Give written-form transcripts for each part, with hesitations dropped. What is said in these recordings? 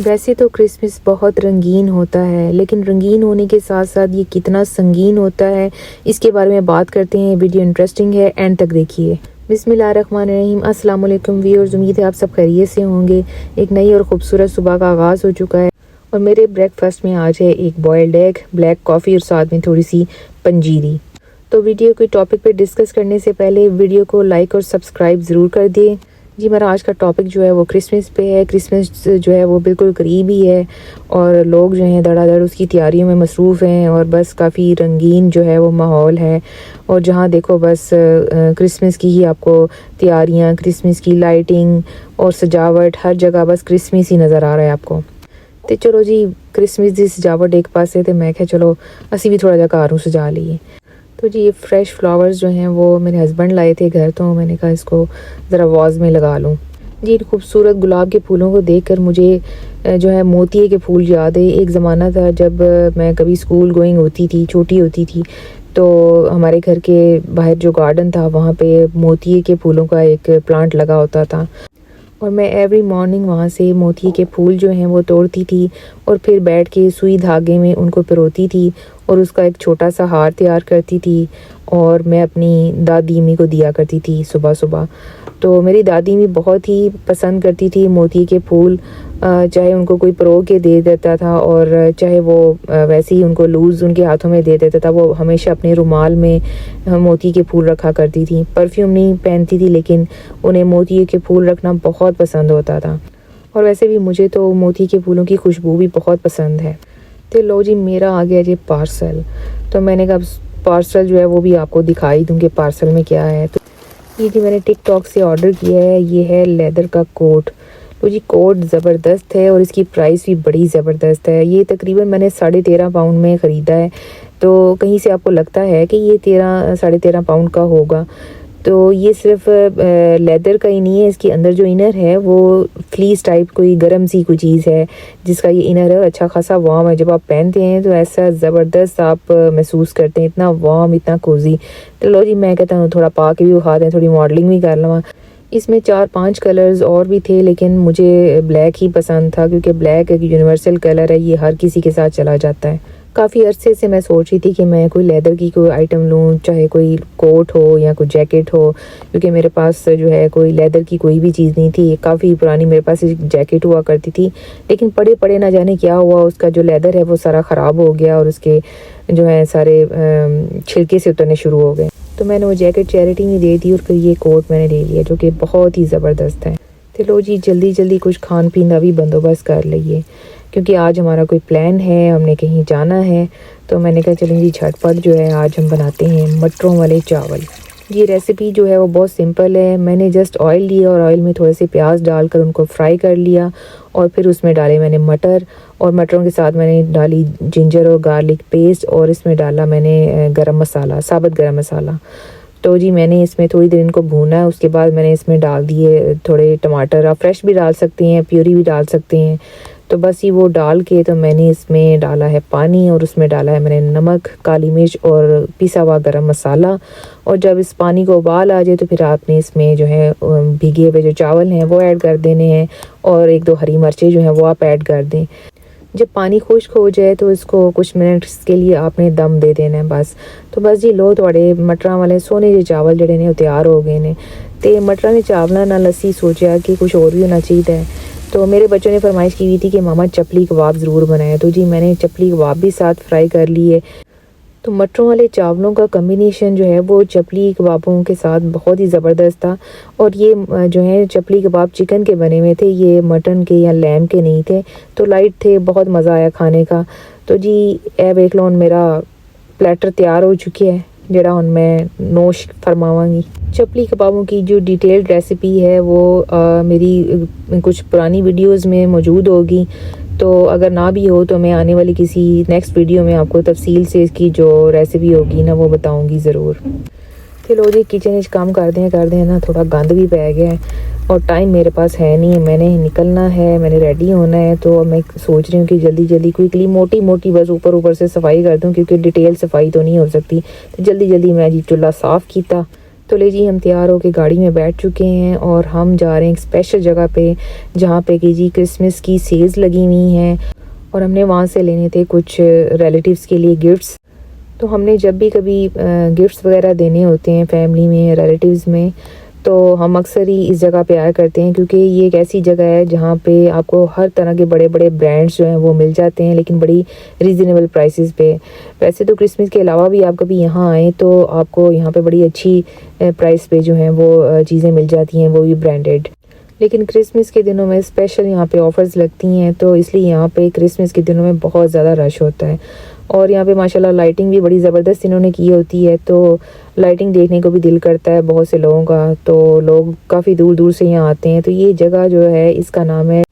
वैसे तो क्रिसमस बहुत रंगीन होता है, लेकिन रंगीन होने के साथ साथ ये कितना संगीन होता है इसके बारे में बात करते हैं। वीडियो इंटरेस्टिंग है, एंड तक देखिए। बिस्मिल्लाहिर्रहमानिर्रहीम। अस्सलाम वालेकुम व्यूअर्स, उम्मीद है आप सब खैरियत से होंगे। एक नई और ख़ूबसूरत सुबह का आगाज़ हो चुका है और मेरे ब्रेकफास्ट में आज है एक बॉयल्ड एग, ब्लैक कॉफ़ी और साथ में थोड़ी सी पंजीरी। तो वीडियो के टॉपिक पे डिस्कस करने से पहले वीडियो को लाइक और सब्सक्राइब ज़रूर कर दें। जी, मेरा आज का टॉपिक जो है वो क्रिसमस पे है। क्रिसमस जो है वो बिल्कुल करीब ही है और लोग जो हैं धड़ाधड़ उसकी तैयारियों में मसरूफ़ हैं और बस काफ़ी रंगीन जो है वो माहौल है। और जहाँ देखो बस क्रिसमस की ही आपको तैयारियाँ, क्रिसमस की लाइटिंग और सजावट, हर जगह बस क्रिसमस ही नज़र आ रहा है आपको। तो चलो जी, क्रिसमस की सजावट एक पासे तो मैं क्या चलो असी भी थोड़ा जा घर सजा लीए। तो जी, ये फ्रेश फ्लावर्स जो हैं वो मेरे हस्बैंड लाए थे घर, तो मैंने कहा इसको ज़रा वाज में लगा लूँ। जी, इन खूबसूरत गुलाब के फूलों को देखकर मुझे जो है मोतिये के फूल याद है। एक ज़माना था जब मैं कभी स्कूल गोइंग होती थी, छोटी होती थी, तो हमारे घर के बाहर जो गार्डन था वहाँ पे मोतिये के फूलों का एक प्लांट लगा होता था और मैं एवरी मॉर्निंग वहाँ से मोती के फूल जो हैं वो तोड़ती थी और फिर बैठ के सुई धागे में उनको पिरोती थी और उसका एक छोटा सा हार तैयार करती थी और मैं अपनी दादी अम्मी को दिया करती थी सुबह सुबह। तो मेरी दादी अम्मी बहुत ही पसंद करती थी मोती के फूल, चाहे उनको कोई परो के दे देता था और चाहे वो वैसे ही उनको लूज़ उनके हाथों में दे देता था, वो हमेशा अपने रुमाल में मोती के फूल रखा करती थी। परफ्यूम नहीं पहनती थी, लेकिन उन्हें मोती के फूल रखना बहुत पसंद होता था और वैसे भी मुझे तो मोती के फूलों की खुशबू भी बहुत पसंद है। तो लो जी, मेरा आ गया जी पार्सल। तो मैंने कहा पार्सल जो है वो भी आपको दिखाई दूँ कि पार्सल में क्या है। तो ये जी मैंने टिकटॉक से ऑर्डर किया है, ये है लेदर का कोट। तो जी कोट ज़बरदस्त है और इसकी प्राइस भी बड़ी ज़बरदस्त है। ये तकरीबन मैंने 13.5 पाउंड में ख़रीदा है। तो कहीं से आपको लगता है कि ये 13-13.5 पाउंड का होगा। तो ये सिर्फ लेदर का ही नहीं है, इसके अंदर जो इनर है वो फ्लीस टाइप कोई गर्म सी कोई चीज़ है जिसका ये इनर है और अच्छा खासा वार्म है। जब आप पहनते हैं तो ऐसा ज़बरदस्त आप महसूस करते हैं, इतना वार्म, इतना कोजी। तो लो जी, मैं कहता हूँ थोड़ा पा के भी उठा दें, थोड़ी मॉडलिंग भी कर लूँ। इसमें 4-5 कलर्स और भी थे, लेकिन मुझे ब्लैक ही पसंद था क्योंकि ब्लैक एक यूनिवर्सल कलर है, ये हर किसी के साथ चला जाता है। काफ़ी अरसे से मैं सोच रही थी कि मैं कोई लेदर की कोई आइटम लूँ, चाहे कोई कोट हो या कोई जैकेट हो, क्योंकि मेरे पास जो है कोई लेदर की कोई भी चीज़ नहीं थी। काफ़ी पुरानी मेरे पास एक जैकेट हुआ करती थी, लेकिन पड़े पड़े ना जाने क्या हुआ, उसका जो लेदर है वो सारा ख़राब हो गया और उसके जो है सारे छिलके से उतरने शुरू हो गए। तो मैंने वो जैकेट चैरिटी में दे दी और फिर ये कोट मैंने ले लिया जो कि बहुत ही ज़बरदस्त है। तो लो जी, जल्दी जल्दी कुछ खान पीन का भी बंदोबस्त कर लिए क्योंकि आज हमारा कोई प्लान है, हमने कहीं जाना है। तो मैंने कहा चलें जी, झटपट जो है आज हम बनाते हैं मटरों वाले चावल। ये रेसिपी जो है वो बहुत सिंपल है। मैंने जस्ट ऑयल लिया और ऑयल में थोड़े से प्याज डालकर उनको फ्राई कर लिया और फिर उसमें डाले मैंने मटर और मटरों के साथ मैंने डाली जिंजर और गार्लिक पेस्ट और इसमें डाला मैंने गरम मसाला, साबुत गरम मसाला। तो जी मैंने इसमें थोड़ी देर इनको भूना है। उसके बाद मैंने इसमें डाल दिए थोड़े टमाटर, आप फ्रेश भी डाल सकते हैं, प्यूरी भी डाल सकते हैं। तो बस ये वो डाल के तो मैंने इसमें डाला है पानी और उसमें डाला है मैंने नमक, काली मिर्च और पिसा हुआ गरम मसाला। और जब इस पानी को उबाल आ जाए तो फिर आपने इसमें जो है भीगे हुए जो चावल हैं वो ऐड कर देने हैं और 1-2 हरी मिर्चें जो हैं वो आप ऐड कर दें। जब पानी खुश्क हो जाए तो इसको कुछ मिनट्स के लिए आपने दम दे देना है बस। तो बस जी लो, थोड़े मटरां वाले सोने जे चावल जड़े ने तैयार हो गए ने। तो मटरां के चावलों नाल असी सोचा कि कुछ और भी होना चाहिए। तो मेरे बच्चों ने फरमाइश की हुई थी कि मामा चपली कबाब ज़रूर बनाए। तो जी मैंने चपली कबाब भी साथ फ्राई कर लिए। तो मटरों वाले चावलों का कम्बिनेशन जो है वो चपली कबाबों के साथ बहुत ही ज़बरदस्त था। और ये जो है चपली कबाब चिकन के बने हुए थे, ये मटन के या लैम के नहीं थे, तो लाइट थे, बहुत मज़ा आया खाने का। तो जी ए वेख लो, मेरा प्लेटर तैयार हो चुकी है जरा हुन मैं नोश फरमावांगी। चपली कबाबों की जो डिटेल्ड रेसिपी है वो मेरी कुछ पुरानी वीडियोस में मौजूद होगी, तो अगर ना भी हो तो मैं आने वाली किसी नेक्स्ट वीडियो में आपको तफसील से इसकी जो रेसिपी होगी ना वो बताऊंगी ज़रूर। चलो जी, किचन काम करते हैं ना, थोड़ा गंद भी पै गया है और टाइम मेरे पास है नहीं, मैंने निकलना है, मैंने रेडी होना है। तो मैं सोच रही हूँ कि जल्दी जल्दी क्विकली मोटी मोटी बस ऊपर ऊपर से सफाई कर दूँ क्योंकि डिटेल सफाई तो नहीं हो सकती। तो जल्दी जल्दी मैं जी चूल्हा साफ़ किया तो ले जी हम तैयार होके गाड़ी में बैठ चुके हैं और हम जा रहे हैं एक स्पेशल जगह पे जहाँ पे कि जी क्रिसमस की सेल्स लगी हुई हैं और हमने वहाँ से लेने थे कुछ रिलेटिव्स के लिए गिफ्ट्स। तो हमने जब भी कभी गिफ्ट्स वगैरह देने होते हैं फैमिली में, रिलेटिव्स में, तो हम अक्सर ही इस जगह पे आया करते हैं क्योंकि ये एक ऐसी जगह है जहाँ पे आपको हर तरह के बड़े बड़े ब्रांड्स जो हैं वो मिल जाते हैं, लेकिन बड़ी रीज़नेबल प्राइसेस पे। वैसे तो क्रिसमस के अलावा भी आप कभी यहाँ आएँ तो आपको यहाँ पे बड़ी अच्छी प्राइस पे जो हैं वो चीज़ें मिल जाती हैं, वो भी ब्रांडेड। लेकिन क्रिसमस के दिनों में स्पेशल यहाँ पे ऑफ़र्स लगती हैं, तो इसलिए यहाँ पे क्रिसमस के दिनों में बहुत ज़्यादा रश होता है। और यहाँ पे माशाल्लाह लाइटिंग भी बड़ी ज़बरदस्त इन्होंने की होती है, तो लाइटिंग देखने को भी दिल करता है बहुत से लोगों का। तो लोग काफ़ी दूर दूर से यहाँ आते हैं। तो ये जगह जो है इसका नाम है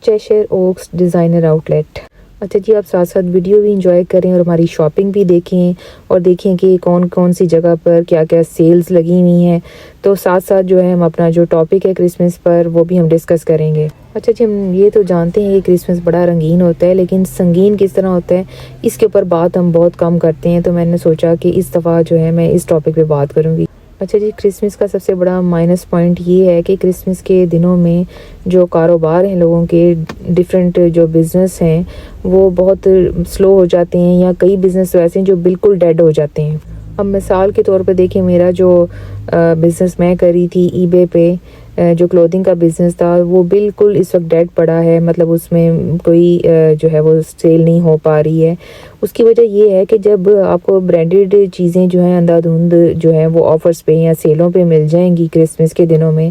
चेशर ओक्स डिज़ाइनर आउटलेट। अच्छा जी, आप साथ साथ वीडियो भी इंजॉय करें और हमारी शॉपिंग भी देखें और देखें कि कौन कौन सी जगह पर क्या क्या सेल्स लगी हुई हैं। तो साथ साथ जो है हम अपना जो टॉपिक है क्रिसमस पर वो भी हम डिस्कस करेंगे। अच्छा जी, हम ये तो जानते हैं कि क्रिसमस बड़ा रंगीन होता है, लेकिन संगीन किस तरह होता है इसके ऊपर बात हम बहुत कम करते हैं। तो मैंने सोचा कि इस दफ़ा जो है मैं इस टॉपिक पे बात करूँगी। अच्छा जी, क्रिसमस का सबसे बड़ा माइनस पॉइंट ये है कि क्रिसमस के दिनों में जो कारोबार हैं लोगों के, डिफरेंट जो बिज़नेस हैं वो बहुत स्लो हो जाते हैं, या कई बिज़नेस वैसे हैं जो बिल्कुल डेड हो जाते हैं। अब मिसाल के तौर पे देखिए, मेरा जो बिज़नेस मैं कर रही थी ईबे पे, जो क्लोथिंग का बिज़नेस था, वो बिल्कुल इस वक्त डेड पड़ा है। मतलब उसमें कोई जो है वो सेल नहीं हो पा रही है। उसकी वजह ये है कि जब आपको ब्रांडेड चीज़ें जो हैं अंधाधुंध जो है वो ऑफ़र्स पे या सेलों पे मिल जाएंगी क्रिसमस के दिनों में,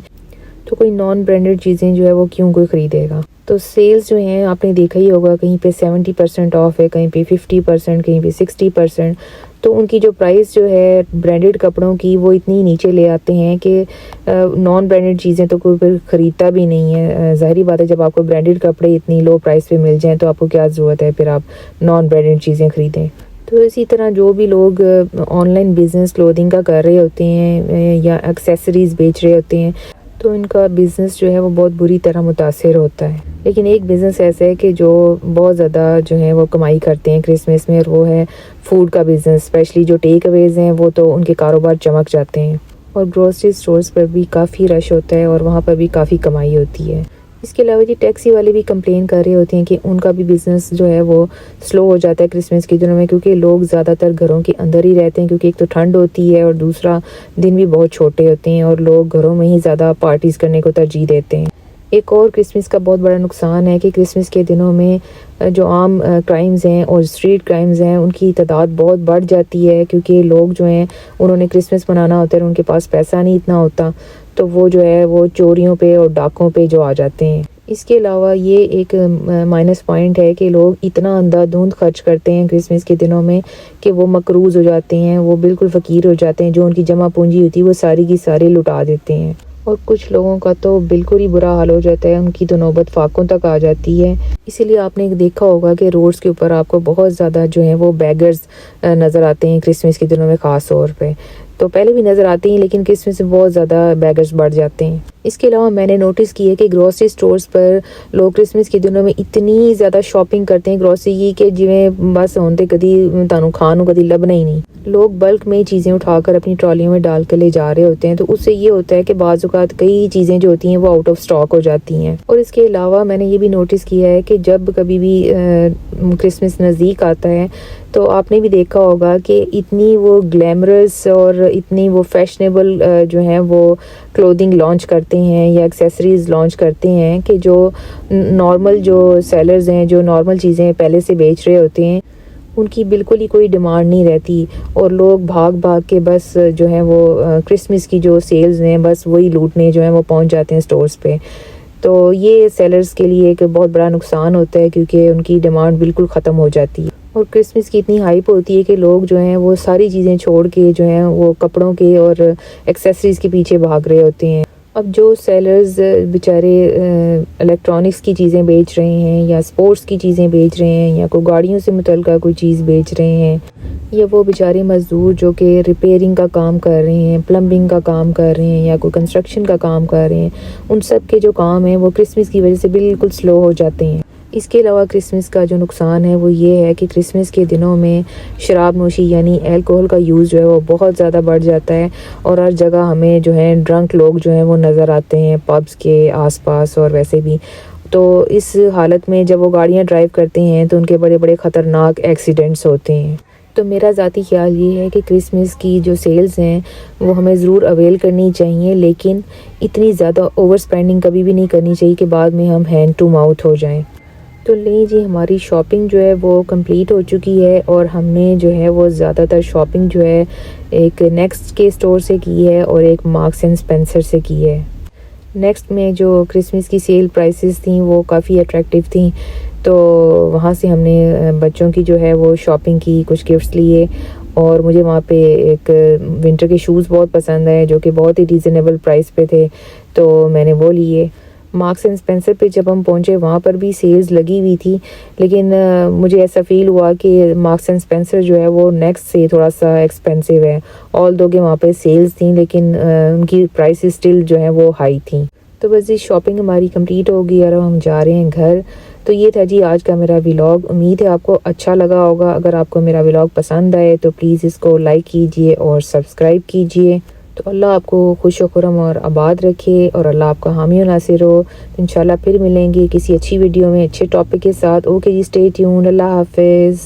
तो कोई नॉन ब्रांडेड चीज़ें जो है वो क्यों कोई ख़रीदेगा। तो सेल्स जो हैं आपने देखा ही होगा, कहीं पे 70% ऑफ है, कहीं पे 50%, कहीं पे 60%। तो उनकी जो प्राइस जो है ब्रांडेड कपड़ों की वो इतनी नीचे ले आते हैं कि नॉन ब्रांडेड चीज़ें तो कोई फिर ख़रीदता भी नहीं है। ज़ाहिरी बात है, जब आपको ब्रांडेड कपड़े इतनी लो प्राइस पे मिल जाएं तो आपको क्या ज़रूरत है फिर आप नॉन ब्रांडेड चीज़ें ख़रीदें। तो इसी तरह जो भी लोग ऑनलाइन बिज़नेस क्लोथिंग का कर रहे होते हैं या एक्सेसरीज़ बेच रहे होते हैं, तो इनका बिज़नेस जो है वो बहुत बुरी तरह मुतासिर होता है। लेकिन एक बिज़नेस ऐसा है कि जो बहुत ज़्यादा जो है वो कमाई करते हैं क्रिसमस में, और वो है फूड का बिज़नेस। स्पेशली जो टेक अवेज़ हैं वो तो उनके कारोबार चमक जाते हैं। और ग्रोसरी स्टोर्स पर भी काफ़ी रश होता है और वहाँ पर भी काफ़ी कमाई होती है। इसके अलावा जी टैक्सी वाले भी कंप्लेन कर रहे होते हैं कि उनका भी बिज़नेस जो है वो स्लो हो जाता है क्रिसमस के दिनों में, क्योंकि लोग ज़्यादातर घरों के अंदर ही रहते हैं, क्योंकि एक तो ठंड होती है और दूसरा दिन भी बहुत छोटे होते हैं और लोग घरों में ही ज़्यादा पार्टीज़ करने को तरजीह देते हैं। एक और क्रिसमस का बहुत बड़ा नुकसान है कि क्रिसमस के दिनों में जो आम क्राइम्स हैं और स्ट्रीट क्राइम्स हैं उनकी तादाद बहुत बढ़ जाती है, क्योंकि लोग जो हैं उन्होंने क्रिसमस मनाना होता है और उनके पास पैसा नहीं इतना होता, तो वो जो है वो चोरियों पे और डाकों पे जो आ जाते हैं। इसके अलावा ये एक माइनस पॉइंट है कि लोग इतना अंधाधुंध खर्च करते हैं क्रिसमस के दिनों में कि वो मकरूज़ हो जाते हैं, वो बिल्कुल फ़कीर हो जाते हैं। जो उनकी जमा पूंजी होती है वो सारी की सारी लुटा देते हैं। और कुछ लोगों का तो बिल्कुल ही बुरा हाल हो जाता है, उनकी तो नौबत फाकों तक आ जाती है। इसीलिए आपने देखा होगा कि रोड्स के ऊपर आपको बहुत ज़्यादा जो है वो बैगर्स नज़र आते हैं क्रिसमस के दिनों में ख़ास तौर पे। तो पहले भी नज़र आते हैं, लेकिन क्रिसमस में बहुत ज़्यादा बैगर्स बढ़ जाते हैं। इसके अलावा मैंने नोटिस किया कि ग्रोसरी स्टोर्स पर लोग क्रिसमस के दिनों में इतनी ज़्यादा शॉपिंग करते हैं ग्रोसरी की कि जिवें बस होंदे कदी तानू खान कदी लभना ही नहीं। लोग बल्क में चीज़ें उठाकर अपनी ट्रॉलियों में डाल कर ले जा रहे होते हैं, तो उससे ये होता है कि बाज़ औक़ात कई चीज़ें जो होती हैं वो आउट ऑफ स्टॉक हो जाती हैं। और इसके अलावा मैंने ये भी नोटिस किया है कि जब कभी भी क्रिसमस नज़दीक आता है तो आपने भी देखा होगा कि इतनी वो ग्लैमरस और इतनी वो फैशनेबल जो है वो क्लोथिंग लॉन्च करते हैं या एक्सेसरीज़ लॉन्च करते हैं कि जो नॉर्मल जो सेलर्स हैं, जो नॉर्मल चीज़ें पहले से बेच रहे होते हैं, उनकी बिल्कुल ही कोई डिमांड नहीं रहती और लोग भाग भाग के बस जो है वो क्रिसमस की जो सेल्स हैं बस वही लूटने जो है वो पहुंच जाते हैं स्टोर्स पे। तो ये सेलर्स के लिए एक बहुत बड़ा नुकसान होता है, क्योंकि उनकी डिमांड बिल्कुल ख़त्म हो जाती है। और क्रिसमस की इतनी हाइप होती है कि लोग जो हैं वो सारी चीज़ें छोड़ के जो हैं वो कपड़ों के और एक्सेसरीज़ के पीछे भाग रहे होते हैं। अब जो सेलर्स बेचारे इलेक्ट्रॉनिक्स की चीज़ें बेच रहे हैं या स्पोर्ट्स की चीज़ें बेच रहे हैं या कोई गाड़ियों से मुतल्लिका कोई चीज़ बेच रहे हैं, या वो बेचारे मज़दूर जो कि रिपेयरिंग का काम कर रहे हैं, प्लम्बिंग का काम कर रहे हैं या कोई कंस्ट्रक्शन का काम कर रहे हैं, उन सब के जो काम हैं वो क्रिसमस की वजह से बिल्कुल स्लो हो जाते हैं। इसके अलावा क्रिसमस का जो नुकसान है वो ये है कि क्रिसमस के दिनों में शराब नोशी यानी अल्कोहल का यूज़ जो है वो बहुत ज़्यादा बढ़ जाता है और हर जगह हमें जो है ड्रंक लोग जो हैं वो नज़र आते हैं पब्स के आसपास और वैसे भी। तो इस हालत में जब वो गाड़ियाँ ड्राइव करते हैं तो उनके बड़े बड़े ख़तरनाक एक्सीडेंट्स होते हैं। तो मेरा ज़ाती ख़्याल ये है कि क्रिसमस की जो सेल्स हैं वो हमें ज़रूर अवेल करनी चाहिए, लेकिन इतनी ज़्यादा ओवर स्पेंडिंग कभी भी नहीं करनी चाहिए कि बाद में हम हैंड टू माउथ हो जाएं। तो ले जी, हमारी शॉपिंग जो है वो कंप्लीट हो चुकी है और हमने जो है वो ज़्यादातर शॉपिंग जो है एक नेक्स्ट के स्टोर से की है और एक मार्क्स एंड स्पेंसर से की है। नेक्स्ट में जो क्रिसमस की सेल प्राइसेस थी वो काफ़ी अट्रैक्टिव थी, तो वहाँ से हमने बच्चों की जो है वो शॉपिंग की, कुछ गिफ्ट्स लिए और मुझे वहाँ पे एक विंटर के शूज़ बहुत पसंद आए जो कि बहुत ही रीज़नेबल प्राइस पे थे, तो मैंने वो लिए। मार्क्स एंड स्पेंसर पे जब हम पहुँचे वहाँ पर भी सेल्स लगी हुई थी, लेकिन मुझे ऐसा फ़ील हुआ कि मार्क्स एंड स्पेंसर जो है वो नेक्स्ट से थोड़ा सा एक्सपेंसिव है। ऑल दो कि वहाँ पे सेल्स थी लेकिन उनकी प्राइसेस स्टिल जो है वो हाई थी। तो बस ये शॉपिंग हमारी कंप्लीट हो गई और हम जा रहे हैं घर। तो ये था जी आज का मेरा व्लॉग। उम्मीद है आपको अच्छा लगा होगा। अगर आपको मेरा व्लॉग पसंद आए तो प्लीज़ इसको लाइक कीजिए और सब्सक्राइब कीजिए। तो अल्लाह आपको खुश खुरम और आबाद रखे और अल्लाह आपका हामी और नासिर हो। तो इंशाल्लाह फिर मिलेंगे किसी अच्छी वीडियो में अच्छे टॉपिक के साथ। ओके जी, स्टे ट्यून्ड। अल्लाह हाफिज़।